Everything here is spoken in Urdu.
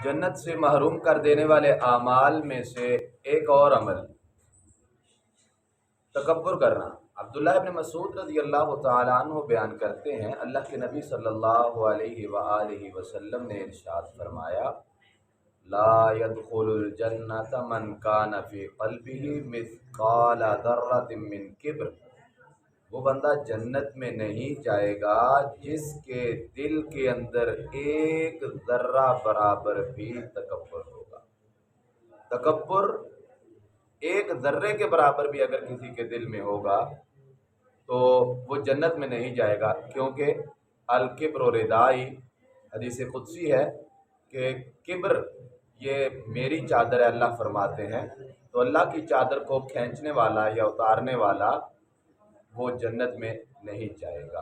جنت سے محروم کر دینے والے اعمال میں سے ایک اور عمل تکبر کرنا۔ عبداللہ ابن مسعود رضی اللہ تعالیٰ عنہ بیان کرتے ہیں، اللہ کے نبی صلی اللہ علیہ وآلہ وسلم نے ارشاد فرمایا، لا يدخل الجنت من کان فی قلبہ مثقال ذرۃ من کبر۔ وہ بندہ جنت میں نہیں جائے گا جس کے دل کے اندر ایک ذرہ برابر بھی تکبر ہوگا۔ تکبر ایک ذرے کے برابر بھی اگر کسی کے دل میں ہوگا تو وہ جنت میں نہیں جائے گا، کیونکہ الکبر ردائی، حدیث قدسی ہے کہ کبر یہ میری چادر ہے، اللہ فرماتے ہیں، تو اللہ کی چادر کو کھینچنے والا یا اتارنے والا وہ جنت میں نہیں جائے گا۔